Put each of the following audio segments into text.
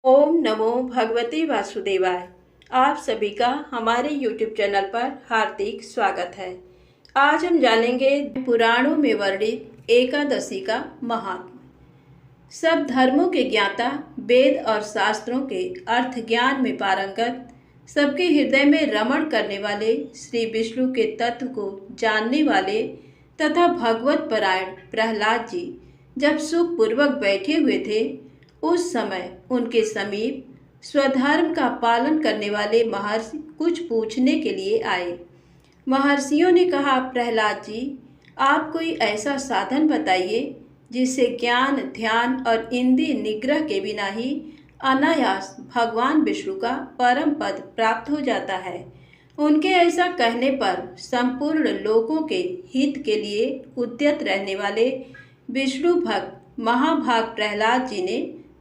ओम नमो भगवते वासुदेवाय। आप सभी का हमारे YouTube चैनल पर हार्दिक स्वागत है। आज हम जानेंगे पुराणों में वर्णित एकादशी का महात्म्य। सब धर्मों के ज्ञाता, वेद और शास्त्रों के अर्थ ज्ञान में पारंगत, सबके हृदय में रमण करने वाले श्री विष्णु के तत्व को जानने वाले तथा भगवत परायण प्रहलाद जी जब सुखपूर्वक बैठे हुए थे, उस समय उनके समीप स्वधर्म का पालन करने वाले महर्षि कुछ पूछने के लिए आए। महर्षियों ने कहा, प्रहलाद जी, आप कोई ऐसा साधन बताइए जिससे ज्ञान, ध्यान और इंद्रिय निग्रह के बिना ही अनायास भगवान विष्णु का परम पद प्राप्त हो जाता है। उनके ऐसा कहने पर संपूर्ण लोगों के हित के लिए उद्यत रहने वाले विष्णु भक्त महाभाग प्रहलाद जी ने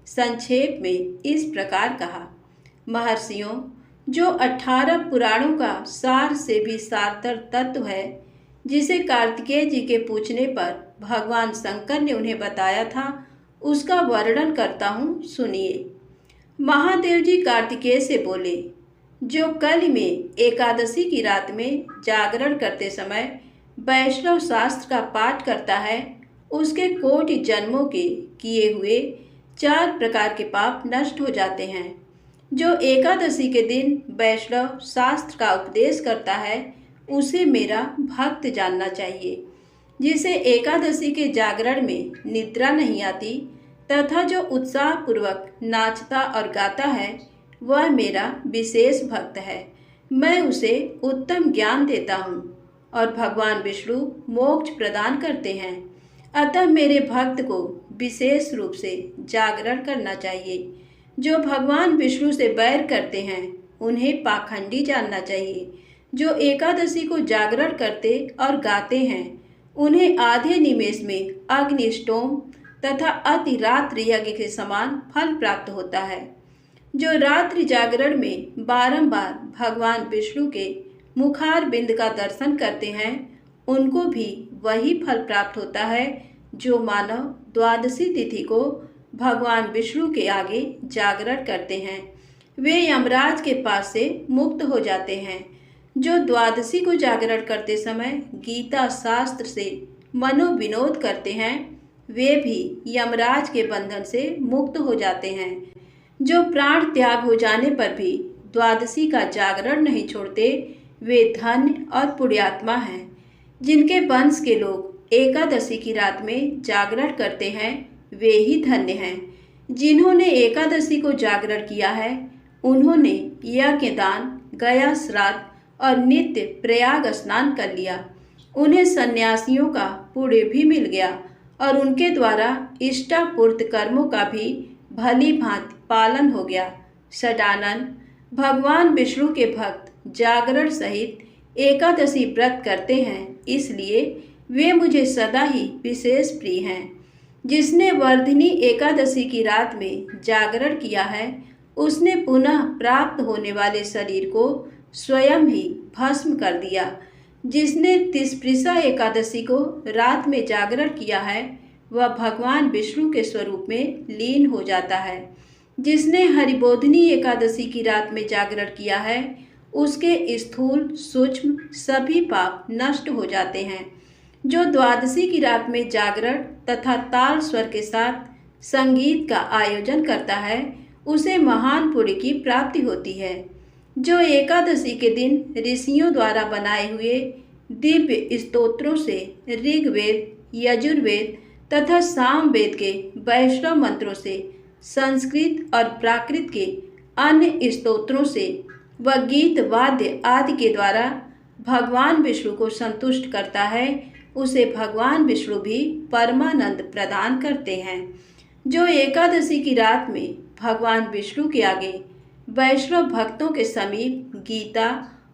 संक्षेप में इस प्रकार कहा, महर्षियों, जो 18 पुराणों का सार से भी सारतर तत्व है, जिसे कार्तिकेय जी के पूछने पर भगवान शंकर ने उन्हें बताया था, उसका वर्णन करता हूँ, सुनिए। महादेव जी कार्तिकेय से बोले, जो कल में एकादशी की रात में जागरण करते समय वैष्णव शास्त्र का पाठ करता है, उसके कोटि जन्मों के किए हुए 4 प्रकार के पाप नष्ट हो जाते हैं। जो एकादशी के दिन वैष्णव शास्त्र का उपदेश करता है, उसे मेरा भक्त जानना चाहिए। जिसे एकादशी के जागरण में निद्रा नहीं आती तथा जो उत्साहपूर्वक नाचता और गाता है, वह मेरा विशेष भक्त है। मैं उसे उत्तम ज्ञान देता हूँ और भगवान विष्णु मोक्ष प्रदान करते हैं। अतः मेरे भक्त को विशेष रूप से जागरण करना चाहिए। जो भगवान विष्णु से बैर करते हैं, उन्हें पाखंडी जानना चाहिए। जो एकादशी को जागरण करते और गाते हैं, उन्हें आधे निमेष में अग्निष्टोम तथा अति रात्रि यज्ञ के समान फल प्राप्त होता है। जो रात्रि जागरण में बारंबार भगवान विष्णु के मुखार बिंद का दर्शन करते हैं, उनको भी वही फल प्राप्त होता है जो मानव द्वादशी तिथि को भगवान विष्णु के आगे जागरण करते हैं। वे यमराज के पास से मुक्त हो जाते हैं। जो द्वादशी को जागरण करते समय गीता शास्त्र से मनोविनोद करते हैं, वे भी यमराज के बंधन से मुक्त हो जाते हैं। जो प्राण त्याग हो जाने पर भी द्वादशी का जागरण नहीं छोड़ते, वे धन्य और पुण्यात्मा हैं। जिनके वंश के लोग एकादशी की रात में जागरण करते हैं, वे ही धन्य हैं। जिन्होंने एकादशी को जागरण किया है, उन्होंने यज्ञ, दान, गया श्राद्ध और नित्य प्रयाग स्नान कर लिया। उन्हें सन्यासियों का पुण्य भी मिल गया और उनके द्वारा इष्टापूर्त कर्मों का भी भली भांति पालन हो गया। सदानंद, भगवान विष्णु के भक्त जागरण सहित एकादशी व्रत करते हैं, इसलिए वे मुझे सदा ही विशेष प्रिय हैं। जिसने वर्धिनी एकादशी की रात में जागरण किया है, उसने पुनः प्राप्त होने वाले शरीर को स्वयं ही भस्म कर दिया। जिसने तिस्पृशा एकादशी को रात में जागरण किया है, वह भगवान विष्णु के स्वरूप में लीन हो जाता है। जिसने हरिबोधिनी एकादशी की रात में जागरण किया है, उसके स्थूल सूक्ष्म सभी पाप नष्ट हो जाते हैं। जो द्वादशी की रात में जागरण तथा ताल स्वर के साथ संगीत का आयोजन करता है, उसे महान पुण्य की प्राप्ति होती है। जो एकादशी के दिन ऋषियों द्वारा बनाए हुए दिव्य स्तोत्रों से ऋग्वेद, यजुर्वेद तथा सामवेद के वैष्णव मंत्रों से, संस्कृत और प्राकृत के अन्य स्तोत्रों से व गीत वाद्य आदि के द्वारा भगवान विष्णु को संतुष्ट करता है, उसे भगवान विष्णु भी परमानंद प्रदान करते हैं। जो एकादशी की रात में भगवान विष्णु के आगे वैष्णव भक्तों के समीप गीता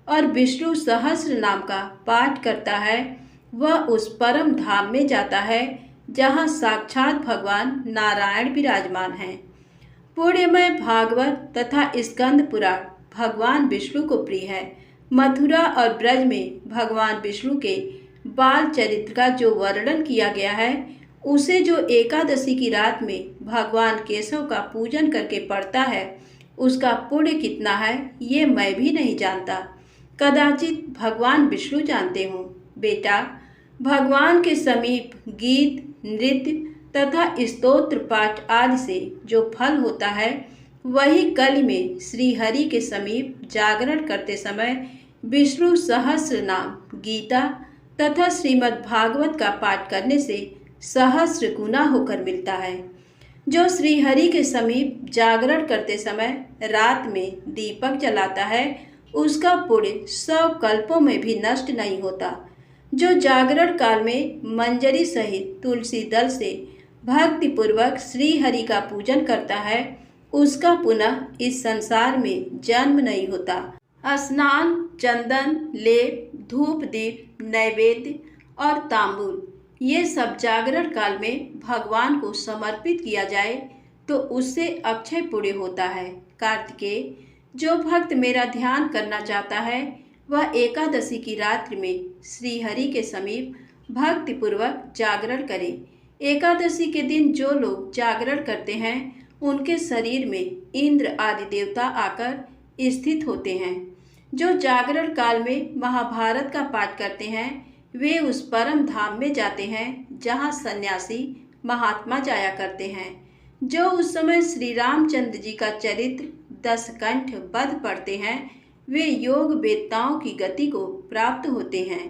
और विष्णु सहस्र नाम का पाठ करता है, वह उस परम धाम में जाता है जहाँ साक्षात भगवान नारायण विराजमान हैं। पुण्यमय भागवत तथा स्कंद पुराण भगवान विष्णु को प्रिय है। मथुरा और ब्रज में भगवान विष्णु के बाल चरित्र का जो वर्णन किया गया है, उसे जो एकादशी की रात में भगवान केशव का पूजन करके पड़ता है, उसका पुण्य कितना है ये मैं भी नहीं जानता। कदाचित भगवान विष्णु जानते हों। बेटा, भगवान के समीप गीत, नृत्य तथा स्तोत्र पाठ आदि से जो फल होता है, वही कल में श्री हरि के समीप जागरण करते समय विष्णु सहस्र नाम, गीता तथा श्रीमद् भागवत का पाठ करने से सहस्र गुना होकर मिलता है। जो श्री हरि के समीप जागरण करते समय रात में दीपक जलाता है, उसका पुण्य 100 कल्पों में भी नष्ट नहीं होता। जो जागरण काल में मंजरी सहित तुलसी दल से भक्ति पूर्वक श्री हरि का पूजन करता है, उसका पुनः इस संसार में जन्म नहीं होता। स्नान, चंदन, लेप, धूप, दीप, नैवेद्य और तांबूल ये सब जागरण काल में भगवान को समर्पित किया जाए तो उससे अक्षय पुण्य होता है। कार्तिकेय, जो भक्त मेरा ध्यान करना चाहता है वह एकादशी की रात्रि में श्री हरि के समीप भक्ति पूर्वक जागरण करे। एकादशी के दिन जो लोग जागरण करते हैं, उनके शरीर में इंद्र आदि देवता आकर स्थित होते हैं। जो जागरण काल में महाभारत का पाठ करते हैं, वे उस परम धाम में जाते हैं जहाँ सन्यासी महात्मा जाया करते हैं। जो उस समय श्री रामचंद्र जी का चरित्र 10 कंठ बध पढ़ते हैं, वे योग वेत्ताओं की गति को प्राप्त होते हैं।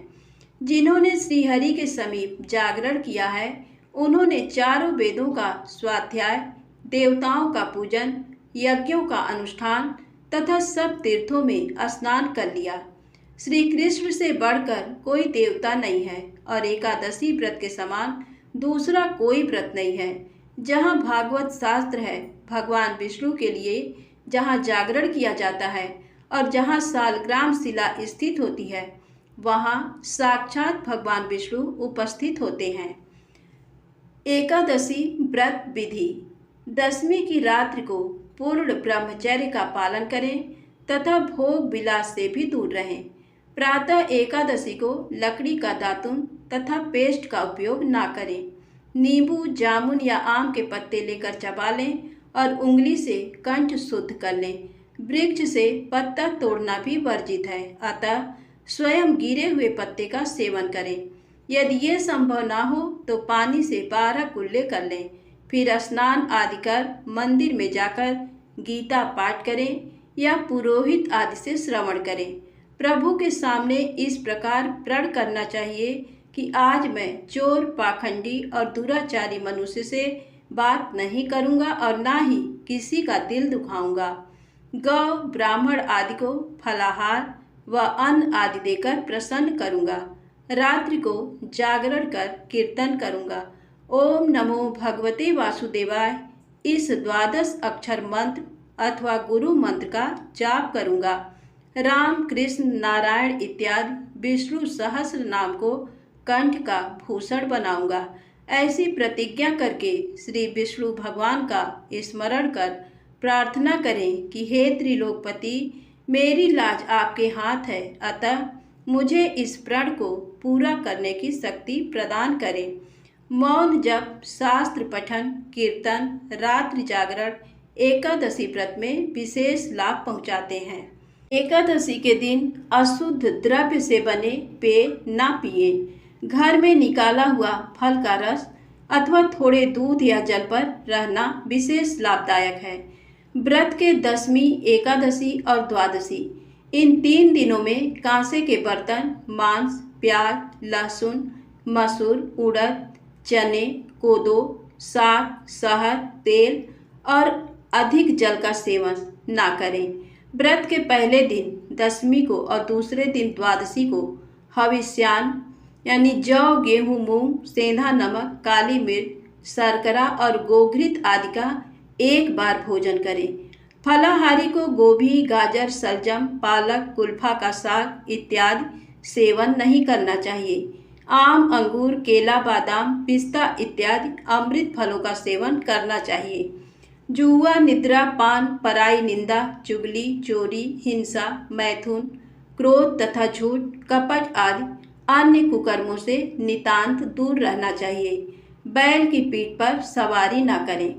जिन्होंने श्री हरि के समीप जागरण किया है, उन्होंने चारों वेदों का स्वाध्याय, देवताओं का पूजन, यज्ञों का अनुष्ठान तथा सब तीर्थों में स्नान कर लिया। श्री कृष्ण से बढ़कर कोई देवता नहीं है और एकादशी व्रत के समान दूसरा कोई व्रत नहीं है। जहाँ भागवत शास्त्र है, भगवान विष्णु के लिए जहाँ जागरण किया जाता है और जहाँ सालग्राम शिला स्थित होती है, वहाँ साक्षात भगवान विष्णु उपस्थित होते हैं। एकादशी व्रत विधि। दशमी की रात्रि को पूर्ण ब्रह्मचर्य का पालन करें तथा भोग विलास से भी दूर रहें। प्रातः एकादशी को लकड़ी का दातुन तथा पेस्ट का उपयोग ना करें। नींबू, जामुन या आम के पत्ते लेकर चबा लें और उंगली से कंठ शुद्ध कर लें। वृक्ष से पत्ता तोड़ना भी वर्जित है, अतः स्वयं गिरे हुए पत्ते का सेवन करें। यदि ये संभव ना हो तो पानी से 12 कुल्ले कर लें। फिर स्नान आदि कर मंदिर में जाकर गीता पाठ करें या पुरोहित आदि से श्रवण करें। प्रभु के सामने इस प्रकार प्रण करना चाहिए कि आज मैं चोर, पाखंडी और दुराचारी मनुष्य से बात नहीं करूँगा और ना ही किसी का दिल दुखाऊंगा। गौ, ब्राह्मण आदि को फलाहार व अन्न आदि देकर प्रसन्न करूँगा। रात्रि को जागरण कर कीर्तन करूँगा। ओम नमो भगवते वासुदेवाय इस 12 अक्षर मंत्र अथवा गुरु मंत्र का जाप करूँगा। राम, कृष्ण, नारायण इत्यादि विष्णु सहस्र नाम को कंठ का भूषण बनाऊंगा। ऐसी प्रतिज्ञा करके श्री विष्णु भगवान का स्मरण कर प्रार्थना करें कि हे त्रिलोकपति, मेरी लाज आपके हाथ है, अतः मुझे इस प्रण को पूरा करने की शक्ति प्रदान करें। मौन जप, शास्त्र पठन, कीर्तन, रात्रि जागरण एकादशी व्रत में विशेष लाभ पहुंचाते हैं। एकादशी के दिन अशुद्ध द्रव्य से बने पेय ना पिए। घर में निकाला हुआ फल का रस अथवा थोड़े दूध या जल पर रहना विशेष लाभदायक है। व्रत के दशमी, एकादशी और द्वादशी इन 3 दिनों में कांसे के बर्तन, मांस, प्याज, लहसुन, मसूर, उड़द, चने, कोदो, साग, शहद, तेल और अधिक जल का सेवन ना करें। व्रत के पहले दिन दशमी को और दूसरे दिन द्वादशी को हविष्यान्न यानी जौ, गेहूँ, मूंग, सेंधा नमक, काली मिर्च, शर्करा और गोघृत आदि का एक बार भोजन करें। फलाहारी को गोभी, गाजर, सलजम, पालक, कुल्फा का साग इत्यादि सेवन नहीं करना चाहिए। आम, अंगूर, केला, बादाम, पिस्ता इत्यादि अमृत फलों का सेवन करना चाहिए। जुआ, निद्रा, पान, पराई निंदा, चुगली, चोरी, हिंसा, मैथुन, क्रोध तथा झूठ, कपट आदि अन्य कुकर्मों से नितांत दूर रहना चाहिए। बैल की पीठ पर सवारी ना करें।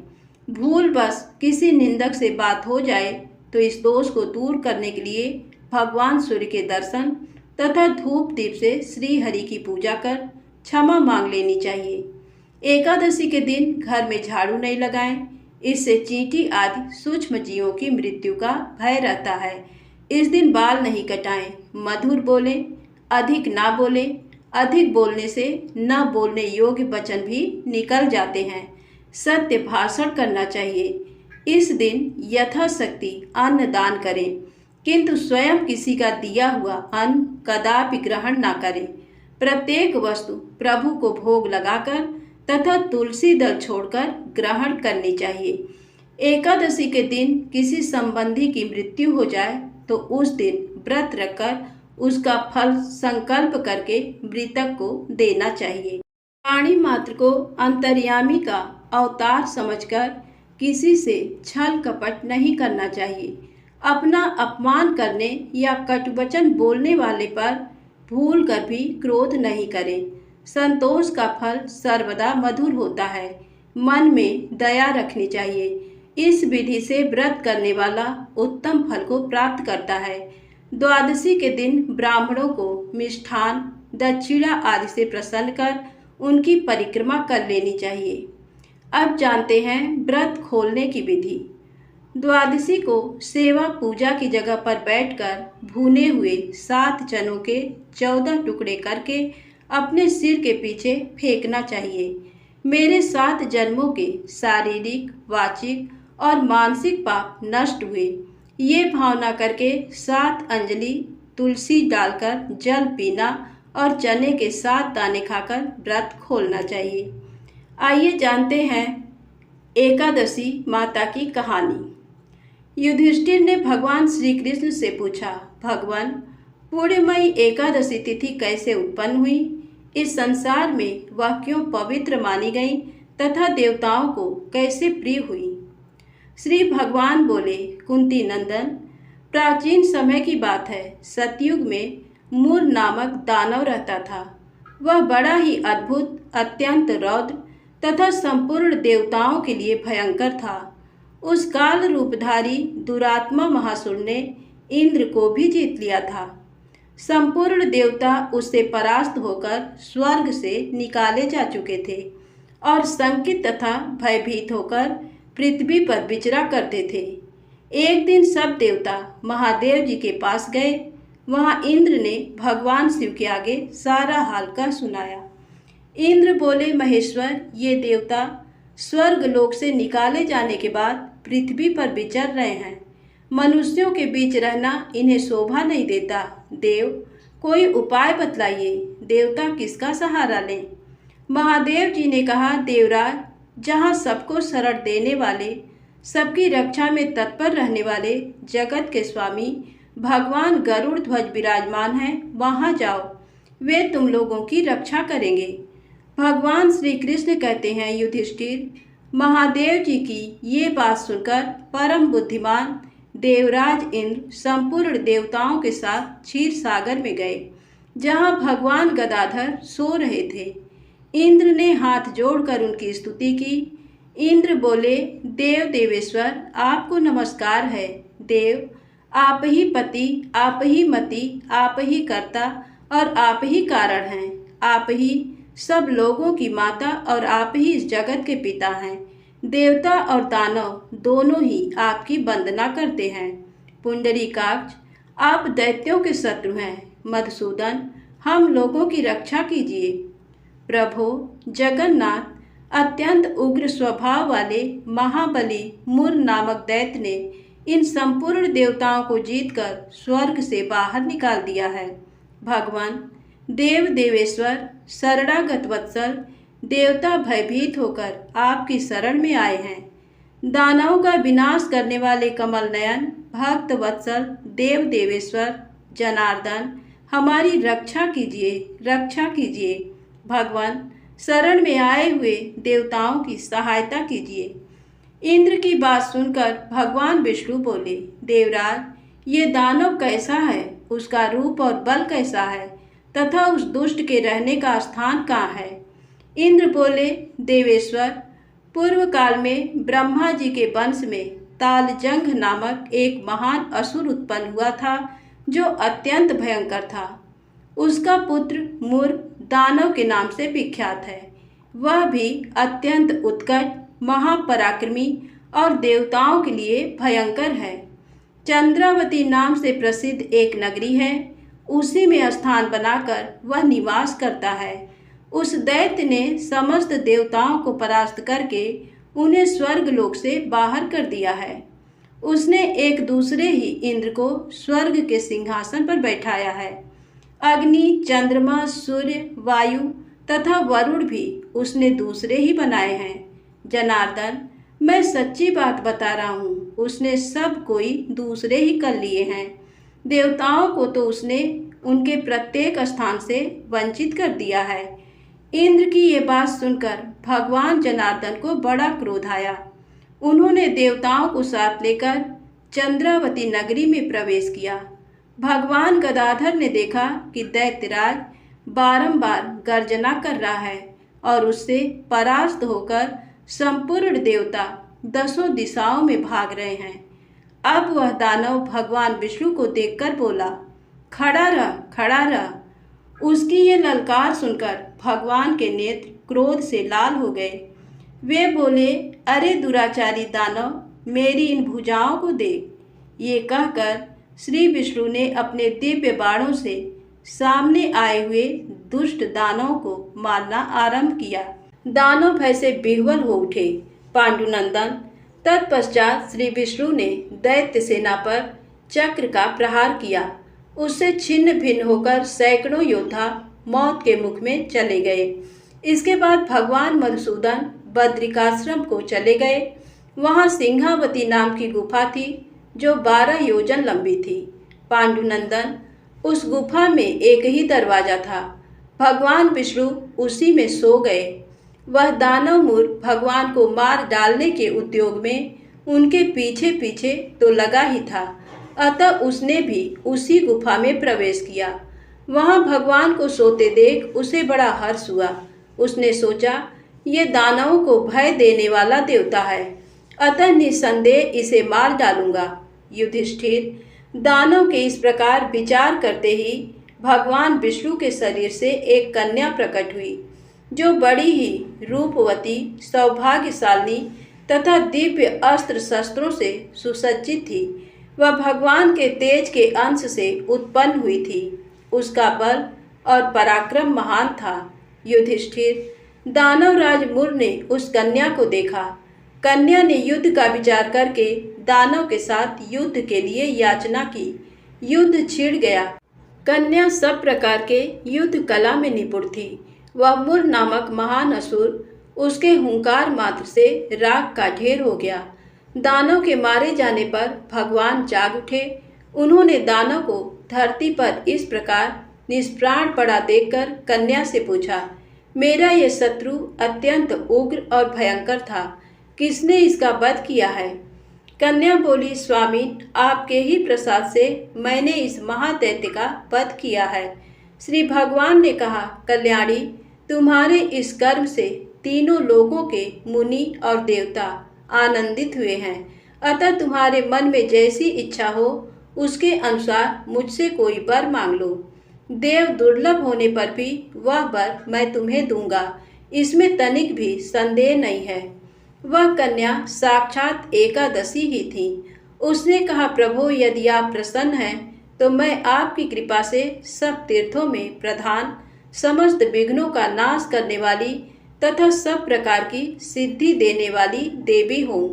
भूल बस किसी निंदक से बात हो जाए तो इस दोष को दूर करने के लिए भगवान सूर्य के दर्शन तथा धूप दीप से श्री हरि की पूजा कर क्षमा मांग लेनी चाहिए। एकादशी के दिन घर में झाड़ू नहीं लगाएं, इससे चींटी आदि सूक्ष्म जीवों की मृत्यु का भय रहता है। इस दिन बाल नहीं कटाएं, मधुर बोलें, अधिक ना बोलें। अधिक बोलने से न बोलने योग्य वचन भी निकल जाते हैं। सत्य भाषण करना चाहिए। इस दिन यथाशक्ति अन्न दान करें, किंतु स्वयं किसी का दिया हुआ अन्न कदापि ग्रहण ना करें। प्रत्येक वस्तु प्रभु को भोग लगाकर तथा तुलसी दल छोड़कर ग्रहण करनी चाहिए। एकादशी के दिन किसी संबंधी की मृत्यु हो जाए तो उस दिन व्रत रखकर उसका फल संकल्प करके मृतक को देना चाहिए। प्राणी मात्र को अंतर्यामी का अवतार समझकर किसी से छल कपट नहीं करना चाहिए। अपना अपमान करने या कटुवचन बोलने वाले पर भूल कर भी क्रोध नहीं करें। संतोष का फल सर्वदा मधुर होता है। मन में दया रखनी चाहिए। इस विधि से व्रत करने वाला उत्तम फल को प्राप्त करता है। द्वादशी के दिन ब्राह्मणों को मिष्ठान, दक्षिणा आदि से प्रसन्न कर उनकी परिक्रमा कर लेनी चाहिए। अब जानते हैं व्रत खोलने की विधि। द्वादशी को सेवा पूजा की जगह पर बैठकर भुने हुए 7 चनों के 14 टुकड़े करके अपने सिर के पीछे फेंकना चाहिए। मेरे 7 जन्मों के शारीरिक, वाचिक और मानसिक पाप नष्ट हुए, ये भावना करके 7 अंजलि तुलसी डालकर जल पीना और चने के 7 दाने खाकर व्रत खोलना चाहिए। आइए जानते हैं एकादशी माता की कहानी। युधिष्ठिर ने भगवान श्री कृष्ण से पूछा, भगवान, पूर्णमयी एकादशी तिथि कैसे उत्पन्न हुई? इस संसार में वह क्यों पवित्र मानी गई तथा देवताओं को कैसे प्रिय हुई? श्री भगवान बोले, कुंती नंदन, प्राचीन समय की बात है। सतयुग में मूर नामक दानव रहता था। वह बड़ा ही अद्भुत, अत्यंत रौद्र तथा संपूर्ण देवताओं के लिए भयंकर था। उस काल रूपधारी दुरात्मा महासुर ने इंद्र को भी जीत लिया था। संपूर्ण देवता उससे परास्त होकर स्वर्ग से निकाले जा चुके थे और शंकित तथा भयभीत होकर पृथ्वी पर विचरा करते थे। एक दिन सब देवता महादेव जी के पास गए। वहाँ इंद्र ने भगवान शिव के आगे सारा हाल का सुनाया। इंद्र बोले, महेश्वर, ये देवता स्वर्ग लोक से निकाले जाने के बाद पृथ्वी पर विचर रहे हैं। मनुष्यों के बीच रहना इन्हें शोभा नहीं देता। देव, कोई उपाय बतलाइए। देवता किसका सहारा लें? महादेव जी ने कहा, देवराज, जहाँ सबको शरण देने वाले, सबकी रक्षा में तत्पर रहने वाले जगत के स्वामी भगवान गरुड़ ध्वज विराजमान हैं, वहाँ जाओ, वे तुम लोगों की रक्षा करेंगे। भगवान श्री कृष्ण कहते हैं, युधिष्ठिर, महादेव जी की ये बात सुनकर परम बुद्धिमान देवराज इंद्र संपूर्ण देवताओं के साथ क्षीर सागर में गए, जहाँ भगवान गदाधर सो रहे थे। इंद्र ने हाथ जोड़कर उनकी स्तुति की। इंद्र बोले, देव देवेश्वर, आपको नमस्कार है। देव, आप ही पति, आप ही मति, आप ही कर्ता और आप ही कारण हैं। आप ही सब लोगों की माता और आप ही इस जगत के पिता हैं। देवता और दानव दोनों ही आपकी वंदना करते हैं। पुंडरीकाक्ष, आप दैत्यों के शत्रु हैं। मधुसूदन, हम लोगों की रक्षा कीजिए। प्रभो जगन्नाथ, अत्यंत उग्र स्वभाव वाले महाबली मुर नामक दैत्य ने इन संपूर्ण देवताओं को जीतकर स्वर्ग से बाहर निकाल दिया है। भगवान देव देवेश्वर, शरणागत वत्सल, देवता भयभीत होकर आपकी शरण में आए हैं। दानवों का विनाश करने वाले कमल नयन भक्त वत्सल देव देवेश्वर जनार्दन, हमारी रक्षा कीजिए, रक्षा कीजिए। भगवान, शरण में आए हुए देवताओं की सहायता कीजिए। इंद्र की बात सुनकर भगवान विष्णु बोले, देवराज, ये दानव कैसा है, उसका रूप और बल कैसा है तथा उस दुष्ट के रहने का स्थान कहाँ है? इंद्र बोले, देवेश्वर, पूर्व काल में ब्रह्मा जी के वंश में तालजंघ नामक एक महान असुर उत्पन्न हुआ था जो अत्यंत भयंकर था। उसका पुत्र मुर दानव के नाम से विख्यात है। वह भी अत्यंत उत्कट, महापराक्रमी और देवताओं के लिए भयंकर है। चंद्रावती नाम से प्रसिद्ध एक नगरी है, उसी में स्थान बनाकर वह निवास करता है। उस दैत्य ने समस्त देवताओं को परास्त करके उन्हें स्वर्गलोक से बाहर कर दिया है। उसने एक दूसरे ही इंद्र को स्वर्ग के सिंहासन पर बैठाया है। अग्नि, चंद्रमा, सूर्य, वायु तथा वरुण भी उसने दूसरे ही बनाए हैं। जनार्दन, मैं सच्ची बात बता रहा हूँ, उसने सब कोई दूसरे ही कर लिए हैं। देवताओं को तो उसने उनके प्रत्येक स्थान से वंचित कर दिया है। इंद्र की ये बात सुनकर भगवान जनार्दन को बड़ा क्रोध आया। उन्होंने देवताओं को साथ लेकर चंद्रावती नगरी में प्रवेश किया। भगवान गदाधर ने देखा कि दैत्यराज बारंबार गर्जना कर रहा है और उससे परास्त होकर संपूर्ण देवता दसों दिशाओं में भाग रहे हैं। अब वह दानव भगवान विष्णु को देखकर बोला, खड़ा रह, खड़ा रह। उसकी ये ललकार सुनकर भगवान के नेत्र क्रोध से लाल हो गए। वे बोले, अरे दुराचारी दानव, मेरी इन भुजाओं को देख। ये कहकर श्री विष्णु ने अपने दिव्य बाणों से सामने आए हुए दुष्ट दानवों को मारना आरंभ किया। दानव भय से विह्वल हो उठे। पांडुनंदन, तत्पश्चात श्री विष्णु ने दैत्य सेना पर चक्र का प्रहार किया। उससे छिन्न भिन्न होकर सैकड़ों योद्धा मौत के मुख में चले गए। इसके बाद भगवान मधुसूदन बद्रिकाश्रम को चले गए। वहां सिंहावती नाम की गुफा थी जो 12 योजन लंबी थी। पांडुनंदन, उस गुफा में एक ही दरवाजा था। भगवान विष्णु उसी में सो गए। वह दानव मूर्ख भगवान को मार डालने के उद्योग में उनके पीछे पीछे तो लगा ही था, अतः उसने भी उसी गुफा में प्रवेश किया। वहां भगवान को सोते देख उसे बड़ा हर्ष हुआ। उसने सोचा, ये दानवों को भय देने वाला देवता है, अतः निसंदेह इसे मार डालूंगा। युधिष्ठिर, दानव के इस प्रकार विचार करते ही भगवान विष्णु के शरीर से एक कन्या प्रकट हुई, जो बड़ी ही रूपवती, सौभाग्यशालिनी तथा दिव्य अस्त्र शस्त्रों से सुसज्जित थी। वह भगवान के तेज के अंश से उत्पन्न हुई थी। उसका बल और पराक्रम महान था। युधिष्ठिर, दानवराज मुर ने उस कन्या को देखा। कन्या ने युद्ध का विचार करके दानव के साथ युद्ध के लिए याचना की। युद्ध छिड़ गया। कन्या सब प्रकार के युद्ध कला में निपुण थी। वह मुर नामक महान असुर उसके हुंकार मात्र से राख का ढेर हो गया। दानव के मारे जाने पर भगवान जाग उठे। उन्होंने दानव को धरती पर इस प्रकार निष्प्राण पड़ा देखकर कन्या से पूछा, मेरा ये शत्रु अत्यंत उग्र और भयंकर था, किसने इसका वध किया है? कन्या बोली, स्वामी, आपके ही प्रसाद से मैंने इस महादैत्य का वध किया है। श्री भगवान ने कहा, कल्याणी, तुम्हारे इस कर्म से तीनों लोगों के मुनि और देवता आनंदित हुए हैं, अतः तुम्हारे मन में जैसी इच्छा हो उसके अनुसार मुझसे कोई वर मांग लो। देव दुर्लभ होने पर भी वह वर मैं तुम्हें दूंगा, इसमें तनिक भी संदेह नहीं है। वह कन्या साक्षात एकादशी ही थी। उसने कहा, प्रभु, यदि आप प्रसन्न हैं तो मैं आपकी कृपा से सब तीर्थों में प्रधान, समस्त विघ्नों का नाश करने वाली तथा सब प्रकार की सिद्धि देने वाली देवी हूँ।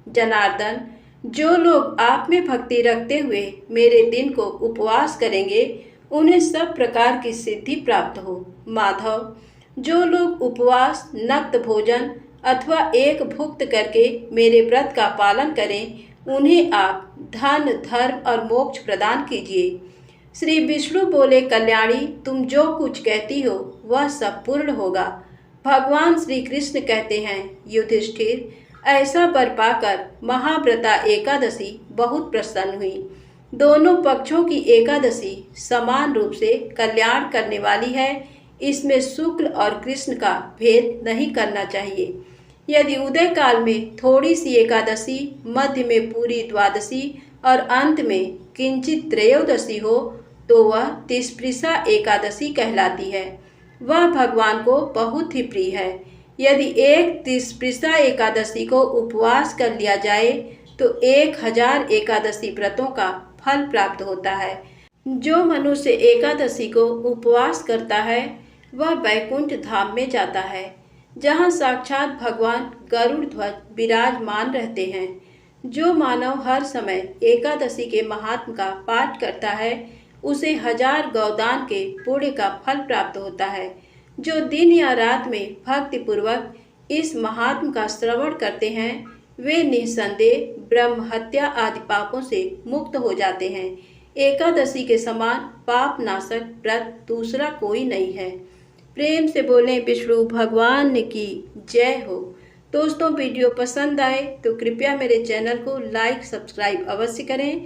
जनार्दन, जो लोग आप में भक्ति रखते हुए मेरे दिन को उपवास करेंगे उन्हें सब प्रकार की सिद्धि प्राप्त हो। माधव, जो लोग उपवास, नक्त भोजन अथवा एक भुक्त करके मेरे व्रत का पालन करें उन्हें आप धन, धर्म और मोक्ष प्रदान कीजिए। श्री विष्णु बोले, कल्याणी, तुम जो कुछ कहती हो वह सब पूर्ण होगा। भगवान श्री कृष्ण कहते हैं, युधिष्ठिर, ऐसा वर पाकर महाव्रता एकादशी बहुत प्रसन्न हुई। दोनों पक्षों की एकादशी समान रूप से कल्याण करने वाली है, इसमें शुक्ल और कृष्ण का भेद नहीं करना चाहिए। यदि उदय काल में थोड़ी सी एकादशी, मध्य में पूरी द्वादशी और अंत में किंचित त्रयोदशी हो तो वह तिस्पृशा एकादशी कहलाती है। वह भगवान को बहुत ही प्रिय है। यदि एक तिस्पृशा एकादशी को उपवास कर लिया जाए तो 1000 एकादशी व्रतों का फल प्राप्त होता है। जो मनुष्य एकादशी को उपवास करता है वह वैकुंठ धाम में जाता है, जहाँ साक्षात भगवान गरुड़ ध्वज विराजमान रहते हैं। जो मानव हर समय एकादशी के महात्म का पाठ करता है उसे 1000 गौदान के पुण्य का फल प्राप्त होता है। जो दिन या रात में भक्ति पूर्वक इस महात्म का श्रवण करते हैं वे निस्संदेह ब्रह्म हत्या आदि पापों से मुक्त हो जाते हैं। एकादशी के समान पाप नाशक व्रत दूसरा कोई नहीं है। प्रेम से बोलें विष्णु भगवान की जय हो। दोस्तों, वीडियो पसंद आए तो कृपया मेरे चैनल को लाइक सब्सक्राइब अवश्य करें।